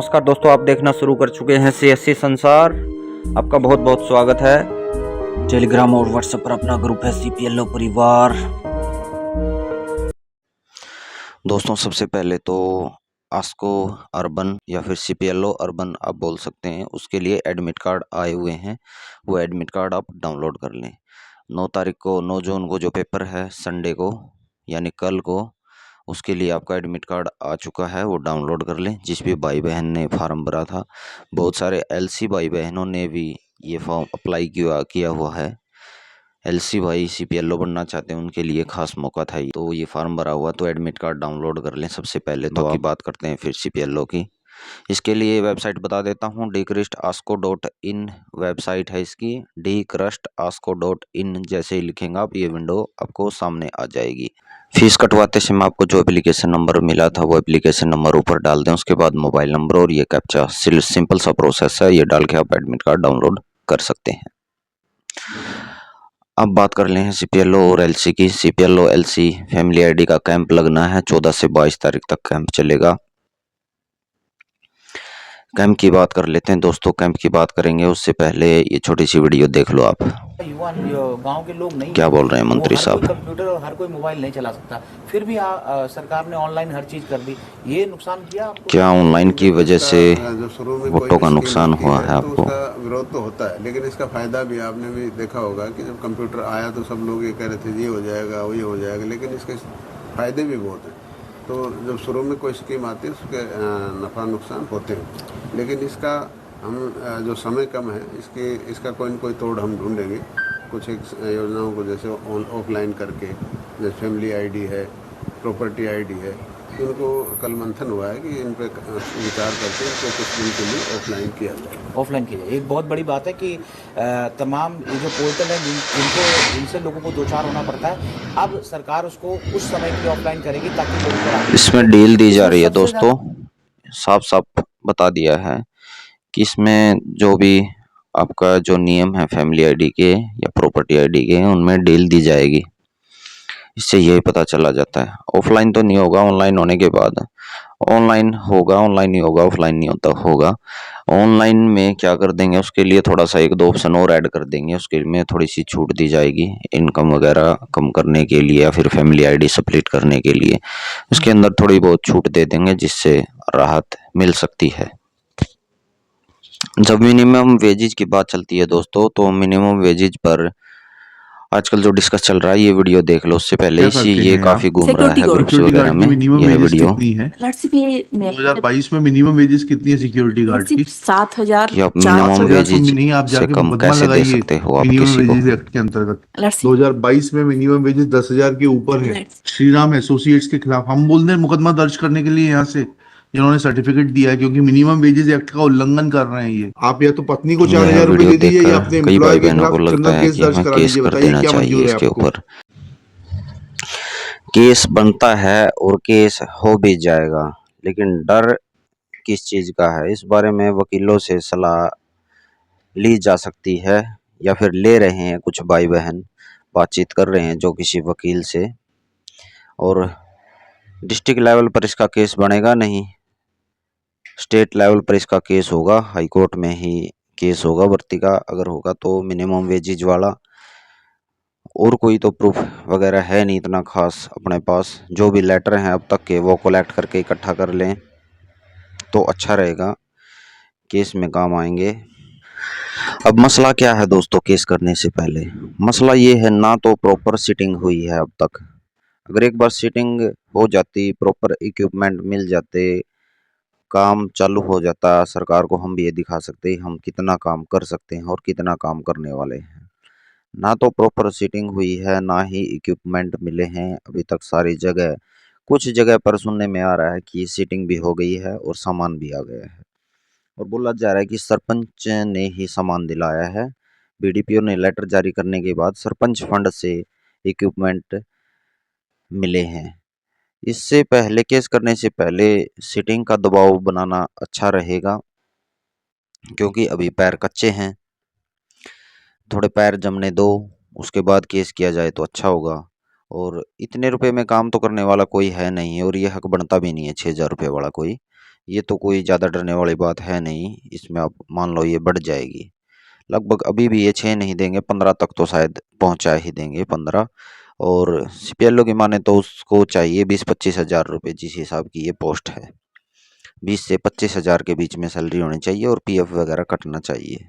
नमस्कार दोस्तों, आप देखना शुरू कर चुके हैं CSC संसार। आपका बहुत बहुत स्वागत है। टेलीग्राम और व्हाट्सएप पर अपना ग्रुप है CPLO परिवार। दोस्तों, सबसे पहले तो आस्को अर्बन या फिर CPLO अर्बन आप बोल सकते हैं, उसके लिए एडमिट कार्ड आए हुए हैं। वो एडमिट कार्ड आप डाउनलोड कर लें। 9 जून को जो पेपर है संडे को यानी कल को, उसके लिए आपका एडमिट कार्ड आ चुका है, वो डाउनलोड कर लें। जिस भी भाई बहन ने फार्म भरा था, बहुत सारे LC भाई बहनों ने भी ये फॉर्म अप्लाई किया हुआ है। LC भाई CPLO बनना चाहते हैं, उनके लिए खास मौका था ये। तो ये फार्म भरा हुआ, तो एडमिट कार्ड डाउनलोड कर लें सबसे पहले। तो आप बात करते हैं फिर CPLO की। इसके लिए वेबसाइट बता देता हूँ, dcrustasco.in वेबसाइट है इसकी। dcrustasco.in जैसे ही लिखेंगे आप, ये विंडो आपको सामने आ जाएगी। फीस कटवाते समय आपको जो एप्लीकेशन नंबर मिला था, वो एप्लीकेशन नंबर ऊपर डाल दें। उसके बाद मोबाइल नंबर और ये कैप्चा, सिंपल सा प्रोसेस है। ये डाल के आप एडमिट कार्ड डाउनलोड कर सकते हैं। अब बात कर लें CPLO और LC की। CPLO LC फैमिली ID का कैंप लगना है। 14 से 22 तारीख तक कैंप चलेगा। कैंप की बात कर लेते हैं दोस्तों। कैंप की बात करेंगे उससे पहले ये छोटी सी वीडियो देख लो आप। युवा गांव के लोग नहीं क्या बोल रहे हैं मंत्री साहब? हर कोई कंप्यूटर और हर कोई मोबाइल नहीं चला सकता, फिर भी सरकार ने ऑनलाइन हर चीज कर दी। ये नुकसान किया आपको? क्या ऑनलाइन की वजह से जो शुरू में वोटों का नुकसान हुआ है तो आपको? उसका विरोध तो होता है, लेकिन इसका फायदा भी आपने भी देखा होगा कि जब कंप्यूटर आया तो सब लोग ये कह रहे थे ये हो जाएगा वो ये हो जाएगा, लेकिन इसके फायदे भी बहुत हैं। तो जब शुरू में कोई स्कीम आती है उसके नफ़ा नुकसान होते हैं, लेकिन इसका हम जो समय कम है, इसका कोई न कोई तोड़ हम ढूंढेंगे। कुछ एक योजनाओं को जैसे ऑफलाइन करके, जैसे फैमिली ID है, प्रॉपर्टी ID है, इनको कल मंथन हुआ है कि इन पे विचार करके इनको कुछ दिन के लिए ऑफलाइन किया जाए। ऑफलाइन किया जाए। एक बहुत बड़ी बात है कि तमाम ये जो पोर्टल है जिनसे लोगों को दो चार होना पड़ता है, अब सरकार उसको उस समय के लिए ऑफलाइन करेगी ताकि लोगों को इसमें डील दी जा रही है दोस्तों। साफ साफ बता दिया है कि इसमें जो भी आपका जो नियम है फैमिली ID के या प्रॉपर्टी ID के, उनमें डील दी जाएगी। इससे यही पता चला जाता है। ऑफलाइन तो नहीं होगा, ऑनलाइन होने के बाद ऑनलाइन होगा, ऑनलाइन नहीं होगा, ऑफलाइन नहीं होता होगा। ऑनलाइन में क्या कर देंगे, उसके लिए थोड़ा सा 1-2 ऑप्शन और ऐड कर देंगे। उसके में थोड़ी सी छूट दी जाएगी, इनकम वगैरह कम करने के लिए या फिर फैमिली ID स्प्लिट करने के लिए। उसके अंदर थोड़ी बहुत छूट दे देंगे, जिससे राहत मिल सकती है। जब मिनिमम वेजेज की बात चलती है दोस्तों, तो मिनिमम वेजेज पर आजकल जो डिस्कस चल रहा है, ये वीडियो देख लो। उससे पहले ही ये काफी घूम रहा है ग्रुप्स वगैरह में। ये वीडियो कितनी है? 2022 में मिनिमम वेजेस कितनी है सिक्योरिटी गार्ड की? 7,000। कि आप मिनिमम वेजेज नहीं, आप से जाके कम मुकदमा कैसे दे लगाइए सकते हो आप मिनिमम किसी को? वेजेस एक्ट के अंतर्गत। 2022 में मिनिमम वेजेस 10,000 के ऊपर है। श्रीराम एसोसिएट्स के खिलाफ हम बोल रहे हैं मुकदमा दर्ज करने के लिए, यहाँ से जिन्होंने सर्टिफिकेट दिया है, क्योंकि मिनिमम वेजेस एक्ट का उल्लंघन कर रहे हैं ये। आप या तो पत्नी को 4,000 रुपए दे दीजिए या अपने कई भाई एम्प्लॉय के बहनों खिलाफ को लगता क्रिमिनल है केस कि दर्ज हमें करा केस दीजिए। कर बताइए देना क्या चाहिए मंजूर है इसके आपको? ऊपर। केस बनता है और केस हो भी जाएगा, लेकिन डर किस चीज का है, इस बारे में वकीलों से सलाह ली जा सकती है, या फिर ले रहे हैं कुछ भाई बहन, बातचीत कर रहे हैं जो किसी वकील से। और डिस्ट्रिक्ट लेवल पर इसका केस बनेगा नहीं, स्टेट लेवल पर इसका केस होगा, हाई कोर्ट में ही केस होगा भर्ती का। अगर होगा तो मिनिमम वेजेज वाला। और कोई तो प्रूफ वगैरह है नहीं इतना खास अपने पास। जो भी लेटर हैं अब तक के, वो कलेक्ट करके इकट्ठा कर लें तो अच्छा रहेगा, केस में काम आएंगे। अब मसला क्या है दोस्तों, केस करने से पहले मसला ये है, ना तो प्रॉपर सिटिंग हुई है अब तक। अगर एक बार सिटिंग हो जाती, प्रॉपर इक्विपमेंट मिल जाते, काम चालू हो जाता, सरकार को हम भी ये दिखा सकते हैं हम कितना काम कर सकते हैं और कितना काम करने वाले हैं। ना तो प्रॉपर सीटिंग हुई है, ना ही इक्विपमेंट मिले हैं अभी तक सारी जगह। कुछ जगह पर सुनने में आ रहा है कि सीटिंग भी हो गई है और सामान भी आ गया है, और बोला जा रहा है कि सरपंच ने ही सामान दिलाया है। BDPO ने लेटर जारी करने के बाद सरपंच फंड से इक्विपमेंट मिले हैं। इससे पहले, केस करने से पहले सीटिंग का दबाव बनाना अच्छा रहेगा, क्योंकि अभी पैर कच्चे हैं। थोड़े पैर जमने दो, उसके बाद केस किया जाए तो अच्छा होगा। और इतने रुपए में काम तो करने वाला कोई है नहीं, और ये हक बनता भी नहीं है 6,000 रुपये वाला कोई। ये तो कोई ज़्यादा डरने वाली बात है नहीं, इसमें आप मान लो ये बढ़ जाएगी लगभग। अभी भी ये 6 नहीं देंगे, 15 तक तो शायद पहुंचा ही देंगे, 15। और सीपीएलओ की माने तो उसको चाहिए 20-25 हज़ार रुपये, जिस हिसाब की ये पोस्ट है 20 से 25 हज़ार के बीच में सैलरी होनी चाहिए और पीएफ वगैरह कटना चाहिए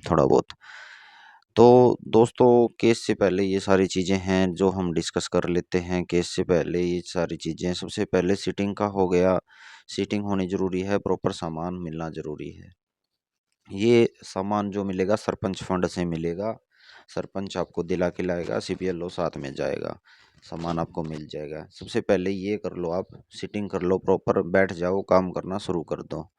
थोड़ा बहुत। तो दोस्तों केस से पहले ये सारी चीज़ें हैं जो हम डिस्कस कर लेते हैं। केस से पहले ये सारी चीज़ें, सबसे पहले सीटिंग का हो गया, सीटिंग होनी ज़रूरी है, प्रॉपर सामान मिलना ज़रूरी है। ये सामान जो मिलेगा सरपंच फंड से मिलेगा, सरपंच आपको दिला के लाएगा, सीपीएलओ साथ में जाएगा, सामान आपको मिल जाएगा। सबसे पहले ये कर लो, आप सीटिंग कर लो, प्रॉपर बैठ जाओ, काम करना शुरू कर दो।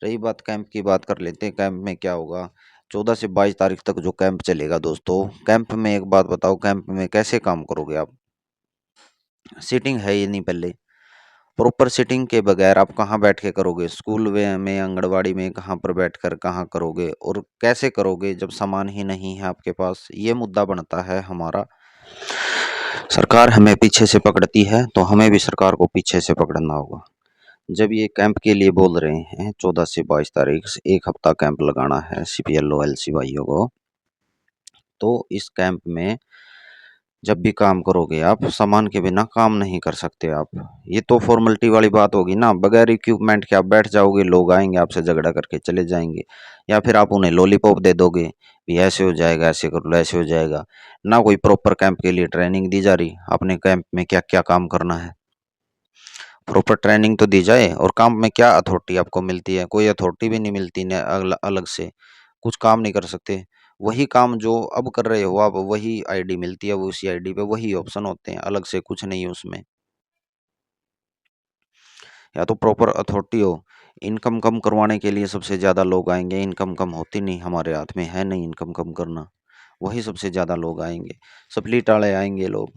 रही बात कैंप की, बात कर लेते हैं। कैंप में क्या होगा, 14 से 22 तारीख तक जो कैंप चलेगा दोस्तों, कैंप में एक बात बताओ, कैंप में कैसे काम करोगे आप? सीटिंग है ही नहीं पहले, प्रॉपर सीटिंग के बगैर आप कहाँ बैठ के करोगे? स्कूल में, आंगनबाड़ी में, कहाँ पर बैठकर कहाँ करोगे और कैसे करोगे जब सामान ही नहीं है आपके पास? ये मुद्दा बनता है हमारा। सरकार हमें पीछे से पकड़ती है तो हमें भी सरकार को पीछे से पकड़ना होगा। जब ये कैंप के लिए बोल रहे हैं 14 से 22 तारीख से 1 हफ्ता कैंप लगाना है सीपीएलओ एलसी भाइयों को, तो इस कैंप में जब भी काम करोगे आप, सामान के बिना काम नहीं कर सकते आप। ये तो फॉर्मेलिटी वाली बात होगी ना, बगैर इक्विपमेंट के आप बैठ जाओगे, लोग आएंगे आपसे झगड़ा करके चले जाएंगे, या फिर आप उन्हें लॉलीपॉप दे दोगे भी ऐसे हो जाएगा, ऐसे कर लो, ऐसे हो जाएगा। ना कोई प्रॉपर कैंप के लिए ट्रेनिंग दी जा रही, आपने कैंप में क्या क्या काम करना है, प्रॉपर ट्रेनिंग तो दी जाए। और काम में क्या अथॉरिटी आपको मिलती है? कोई अथॉरिटी भी नहीं मिलती ने अलग से, कुछ काम नहीं कर सकते। वही काम जो अब कर रहे हो आप, वही आईडी मिलती है, वो उसी आईडी पे वही ऑप्शन होते हैं, अलग से कुछ नहीं है उसमें। या तो प्रॉपर अथॉरिटी हो। इनकम कम करवाने के लिए सबसे ज़्यादा लोग आएंगे, इनकम कम होती नहीं, हमारे हाथ में है नहीं इनकम कम करना, वही सबसे ज़्यादा लोग आएंगे। स्प्लिट वाले आएंगे लोग,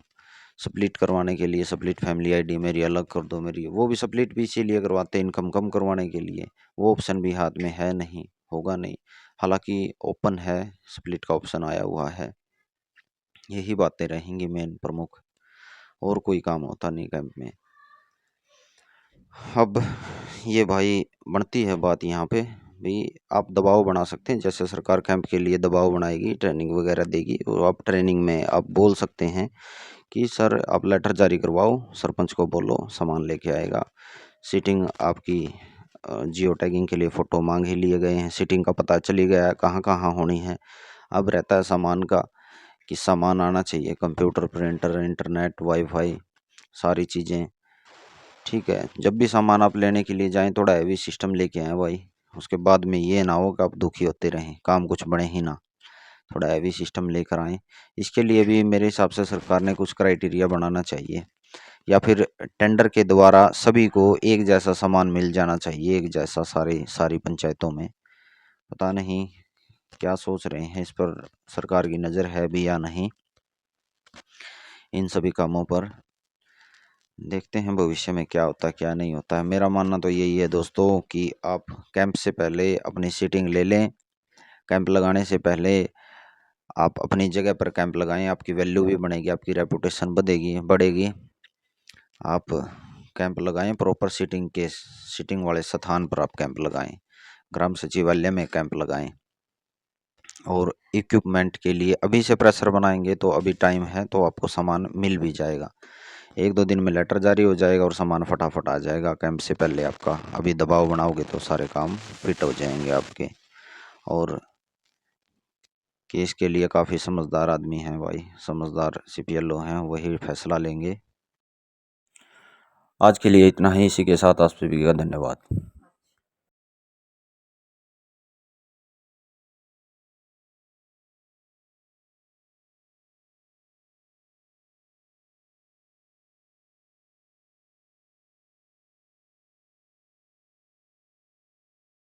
स्प्लिट करवाने के लिए, स्प्लिट फैमिली आईडी मेरी अलग कर दो, मेरी वो भी स्प्लिट भी इसीलिए करवाते हैं इनकम कम करवाने के लिए। वो ऑप्शन भी हाथ में है नहीं, होगा नहीं, हालांकि ओपन है, स्प्लिट का ऑप्शन आया हुआ है। यही बातें रहेंगी मेन प्रमुख, और कोई काम होता नहीं कैंप में। अब ये भाई बनती है बात यहाँ पे भी, आप दबाव बना सकते हैं, जैसे सरकार कैंप के लिए दबाव बनाएगी, ट्रेनिंग वगैरह देगी, और आप ट्रेनिंग में आप बोल सकते हैं कि सर आप लेटर जारी करवाओ, सरपंच को बोलो सामान लेके आएगा। सीटिंग आपकी जियो टैगिंग के लिए फ़ोटो मांग ही लिए गए हैं, सीटिंग का पता चली गया है कहाँ कहाँ होनी है। अब रहता है सामान का, कि सामान आना चाहिए, कंप्यूटर, प्रिंटर, इंटरनेट, वाईफाई, सारी चीज़ें। ठीक है, जब भी सामान आप लेने के लिए जाएं थोड़ा हैवी सिस्टम लेके आएँ भाई, उसके बाद में ये ना हो कि आप दुखी होते रहें, काम कुछ बने ही ना। थोड़ा हैवी सिस्टम लेकर आएँ। इसके लिए भी मेरे हिसाब से सरकार ने कुछ क्राइटेरिया बनाना चाहिए, या फिर टेंडर के द्वारा सभी को एक जैसा सामान मिल जाना चाहिए, एक जैसा सारी पंचायतों में। पता नहीं क्या सोच रहे हैं, इस पर सरकार की नज़र है भी या नहीं इन सभी कामों पर। देखते हैं भविष्य में क्या होता है क्या नहीं होता है। मेरा मानना तो यही है दोस्तों कि आप कैंप से पहले अपनी सीटिंग ले लें। कैंप लगाने से पहले आप अपनी जगह पर कैंप लगाएं, आपकी वैल्यू भी बनेगी, आपकी रेपुटेशन बढ़ेगी। आप कैंप लगाएं, प्रॉपर सीटिंग वाले स्थान पर आप कैंप लगाएं, ग्राम सचिवालय में कैंप लगाएं। और इक्विपमेंट के लिए अभी से प्रेशर बनाएंगे तो अभी टाइम है, तो आपको सामान मिल भी जाएगा। 1-2 दिन में लेटर जारी हो जाएगा और सामान फटाफट आ जाएगा कैंप से पहले आपका। अभी दबाव बनाओगे तो सारे काम फिट हो जाएंगे आपके। और केस के लिए काफ़ी समझदार आदमी हैं भाई, समझदार सीपीएलओ हैं, वही फैसला लेंगे। आज के लिए इतना ही, इसी के साथ आप सभी का धन्यवाद।